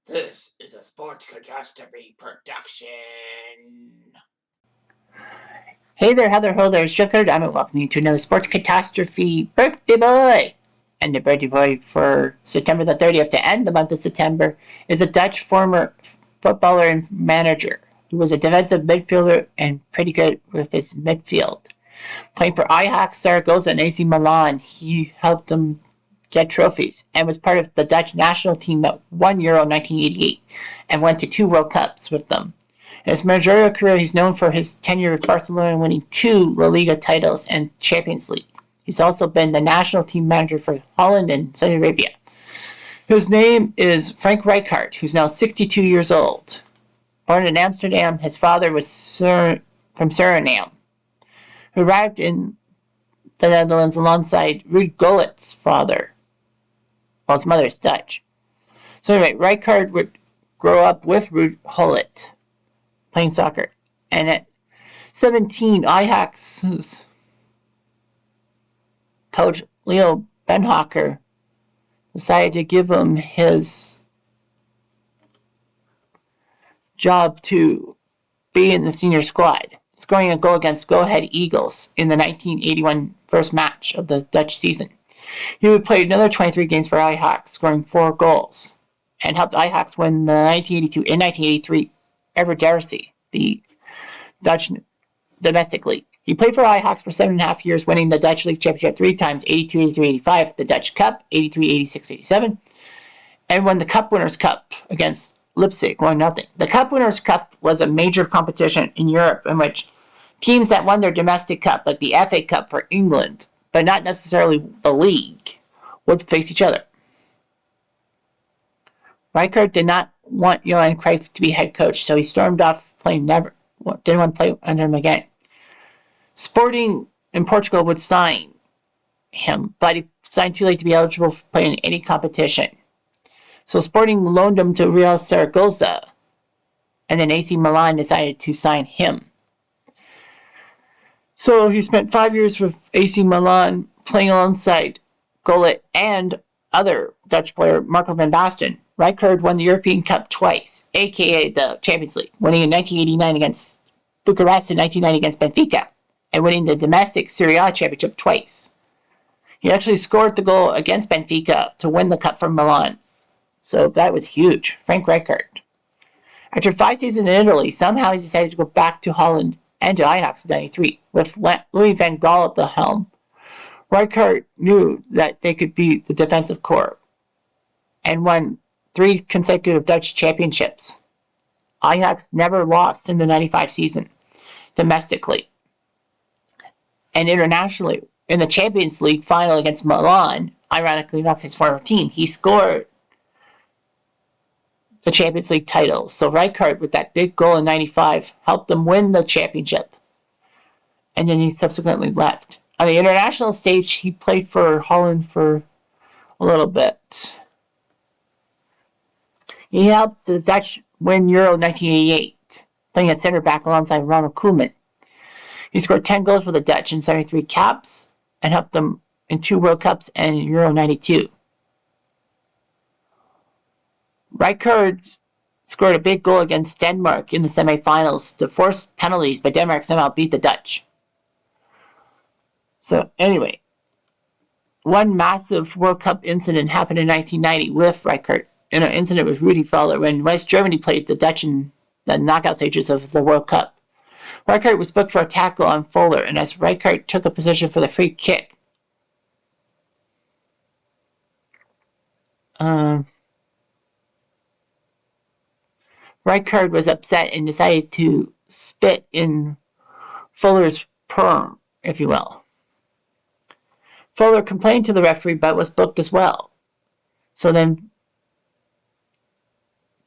This is a Sports Catastrophe production. Hey there, Heather Ho there, it's Rijkaard. I'm welcoming you to another Sports Catastrophe Birthday Boy. And the birthday boy for September the 30th to end the month of September is a Dutch former footballer and manager who was a defensive midfielder and pretty good with his midfield. Playing for Ajax, Zaragoza, and AC Milan, he helped them get trophies and was part of the Dutch national team that won Euro 1988 and went to 2 World Cups with them. In his managerial career, he's known for his tenure with Barcelona, winning 2 La Liga titles and Champions League. He's also been the national team manager for Holland and Saudi Arabia. His name is Frank Rijkaard, who's now 62 years old. Born in Amsterdam, his father was from Suriname, who arrived in the Netherlands alongside Ruud Gullit's father, while his mother is Dutch. So anyway, Rijkaard would grow up with Ruud Gullit, playing soccer. And at 17, Ajax's coach Leo Benhacker decided to give him his job to be in the senior squad, scoring a goal against Go Ahead Eagles in the 1981 first match of the Dutch season. He would play another 23 games for Ajax, scoring 4 goals, and helped Ajax win the 1982 and 1983 Eredivisie, the Dutch domestic league. He played for Ajax for 7.5 years, winning the Dutch League Championship 3 times, 82, 83, 85, the Dutch Cup, 83, 86, 87, and won the Cup Winners' Cup against Leipzig, 1-0. The Cup Winners' Cup was a major competition in Europe in which teams that won their domestic cup, like the FA Cup for England, but not necessarily the league, would face each other. Rijkaard did not want Johan Cruyff to be head coach, so he stormed off, didn't want to play under him again. Sporting in Portugal would sign him, but he signed too late to be eligible for playing in any competition. So Sporting loaned him to Real Zaragoza, and then AC Milan decided to sign him. So he spent 5 years with AC Milan, playing alongside Gullit and other Dutch player Marco van Basten. Rijkaard won the European Cup twice, aka the Champions League, winning in 1989 against Bucharest and 1990 against Benfica, and winning the domestic Serie A championship twice. He actually scored the goal against Benfica to win the cup from Milan. So that was huge. Frank Rijkaard. After 5 seasons in Italy, somehow he decided to go back to Holland and to Ajax in 1993, with Louis van Gaal at the helm. Rijkaard knew that they could be the defensive core and won 3 consecutive Dutch championships. Ajax never lost in the 95 season domestically. And internationally, in the Champions League final against Milan, ironically enough, his former team, he scored the Champions League title. So Rijkaard, with that big goal in 95, helped them win the championship. And then he subsequently left. On the international stage, he played for Holland for a little bit. He helped the Dutch win Euro 1988, playing at center back alongside Ronald Koeman. He scored 10 goals for the Dutch in 73 caps and helped them in 2 World Cups and Euro 92. Rijkaard scored a big goal against Denmark in the semifinals to force penalties, but Denmark somehow beat the Dutch. So anyway, one massive World Cup incident happened in 1990 with Rijkaard. In an incident with Rudi Völler when West Germany played the Dutch in the knockout stages of the World Cup. Rijkaard was booked for a tackle on Völler, and as Rijkaard took a position for the free kick, Rijkaard was upset and decided to spit in Völler's perm, if you will. Völler complained to the referee but was booked as well. So then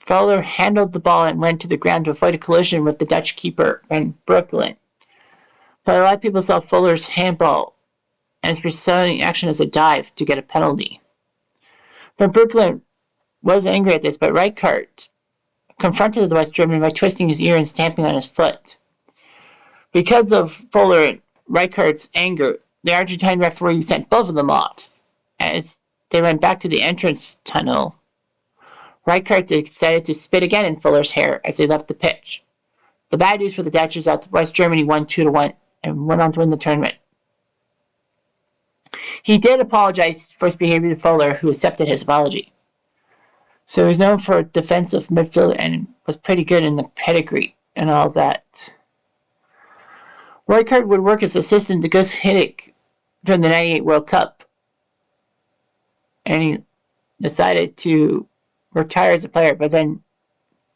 Völler handled the ball and went to the ground to avoid a collision with the Dutch keeper, Van Breukelen. But a lot of people saw Völler's handball and his pursuing action as a dive to get a penalty. Van Breukelen was angry at this, but Rijkaard confronted the West German by twisting his ear and stamping on his foot. Because of Völler and Rijkaard's anger, the Argentine referee sent both of them off. As they went back to the entrance tunnel, Rijkaard decided to spit again in Fuller's hair as they left the pitch. The bad news for the Dutch is that West Germany won 2-1 and went on to win the tournament. He did apologize for his behavior to Fuller, who accepted his apology. So he's known for defensive midfield and was pretty good in the pedigree and all that. Rijkaard would work as assistant to Gus Hiddink during the 98 World Cup. And he decided to retire as a player, but then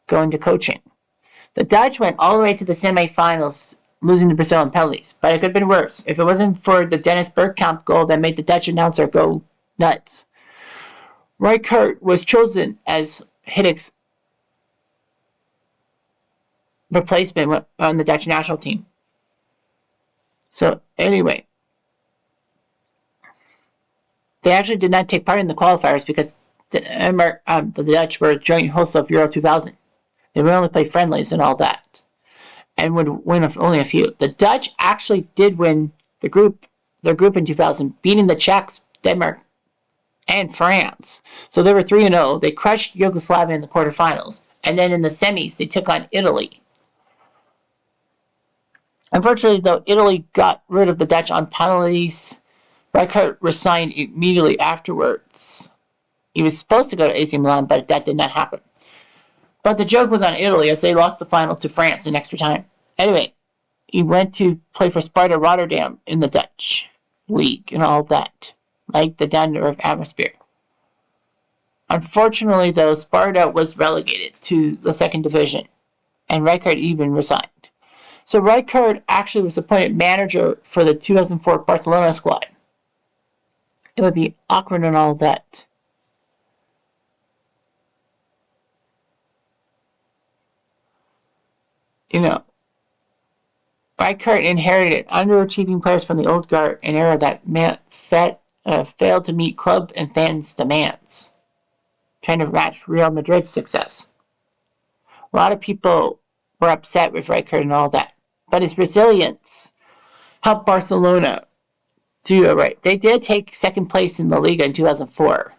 go into coaching. The Dutch went all the way to the semifinals, losing to Brazil in penalties. But it could have been worse if it wasn't for the Dennis Bergkamp goal that made the Dutch announcer go nuts. Rijkaard was chosen as Hiddink's replacement on the Dutch national team. So anyway, they actually did not take part in the qualifiers because the Dutch were joint hosts of Euro 2000. They would only play friendlies and all that, and would win only a few. The Dutch actually did win their group in 2000, beating the Czechs, Denmark, and France. So they were 3-0. They crushed Yugoslavia in the quarterfinals, and then in the semis they took on Italy. Unfortunately, though, Italy got rid of the Dutch on penalties. Rijkaard resigned immediately afterwards. He was supposed to go to AC Milan, but that did not happen. But the joke was on Italy as they lost the final to France in extra time. Anyway, he went to play for Sparta Rotterdam in the Dutch league and all that, like the down-to-earth atmosphere. Unfortunately, though, Sparta was relegated to the second division, and Rijkaard even resigned. So Rijkaard actually was appointed manager for the 2004 Barcelona squad. It would be awkward and all that. You know, Rijkaard inherited underachieving players from the old guard, an era that failed to meet club and fans' demands, trying to match Real Madrid's success. A lot of people were upset with Rijkaard and all that, but his resilience helped Barcelona do it right. They did take second place in La Liga in 2004.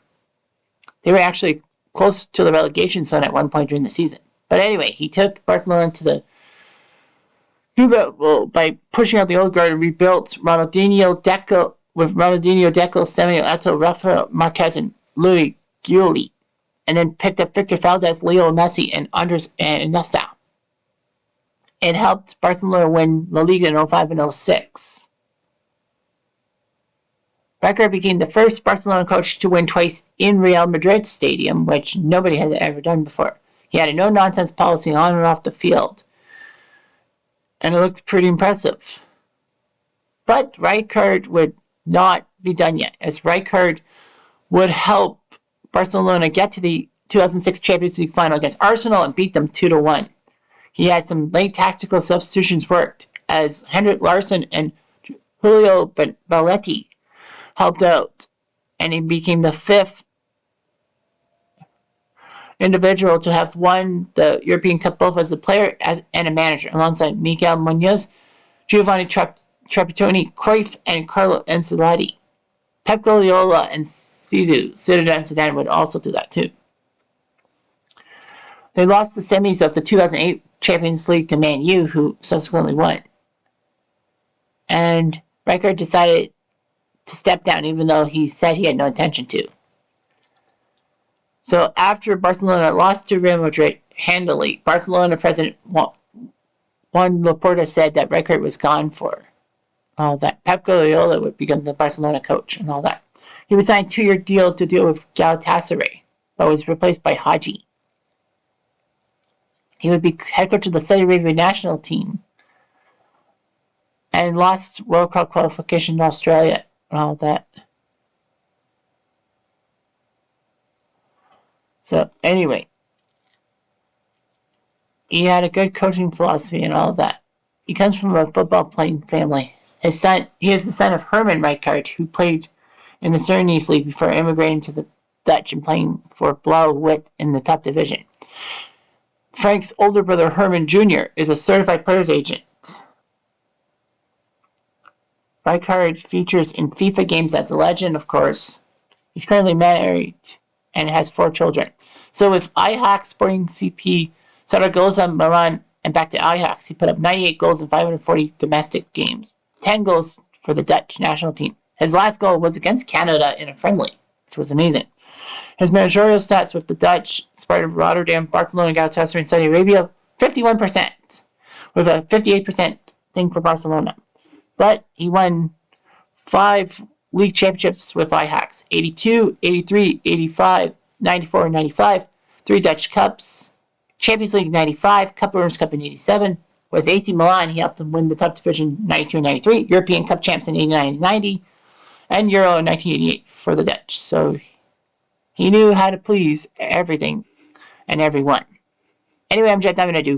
They were actually close to the relegation zone at one point during the season. But anyway, he took Barcelona to the new level by pushing out the old guard and rebuilt Ronaldinho, Deco, Samuel Eto'o, Rafael Marquez, and Louis Gioli, and then picked up Victor Valdez, Leo Messi, and Andres Iniesta. It helped Barcelona win La Liga in 05 and 06. Rijkaard became the first Barcelona coach to win twice in Real Madrid Stadium, which nobody had ever done before. He had a no-nonsense policy on and off the field, and it looked pretty impressive. But Rijkaard would not be done yet, as Rijkaard would help Barcelona get to the 2006 Champions League final against Arsenal and beat them 2-1. He had some late tactical substitutions worked, as Henrik Larsson and Julio Belletti helped out, and he became the fifth individual to have won the European Cup both as a player and a manager, alongside Miguel Munoz, Giovanni Trapattoni, Cruyff, and Carlo Ancelotti. Pep Guardiola and Zidane would also do that too. They lost the semis of the 2008 Champions League to Man U, who subsequently won. And Rijkaard decided to step down, even though he said he had no intention to. So after Barcelona lost to Real Madrid handily, Barcelona president Juan Laporta said that Rijkaard was gone for all that. Pep Guardiola would become the Barcelona coach and all that. He was signed a 2-year deal to deal with Galatasaray, but was replaced by Haji. He would be head coach of the Saudi Arabia national team and lost World Cup qualification in Australia and all that. So anyway, he had a good coaching philosophy and all that. He comes from a football playing family. He is the son of Herman Rijkaard, who played in the Surinese League before immigrating to the Dutch and playing for Blauw-Wit in the top division. Frank's older brother, Herman Jr., is a certified player's agent. Rijkaard features in FIFA games as a legend, of course. He's currently married and has 4 children. So with Ajax, Sporting CP, Zaragoza, Milan, and back to Ajax, he put up 98 goals in 540 domestic games. 10 goals for the Dutch national team. His last goal was against Canada in a friendly, which was amazing. His managerial stats with the Dutch, Sparta Rotterdam, Barcelona, Galatasaray, and Saudi Arabia, 51%, with a 58% thing for Barcelona. But he won 5 league championships with Ajax, 82, 83, 85, 94, and 95, 3 Dutch Cups, Champions League 95, Cup Winners' Cup in 87. With AC Milan, he helped them win the top division 92 and 93, European Cup champs in 89 and 90, and Euro in 1988 for the Dutch. So he knew how to please everything and everyone. Anyway, I'm Jet Diamond. I do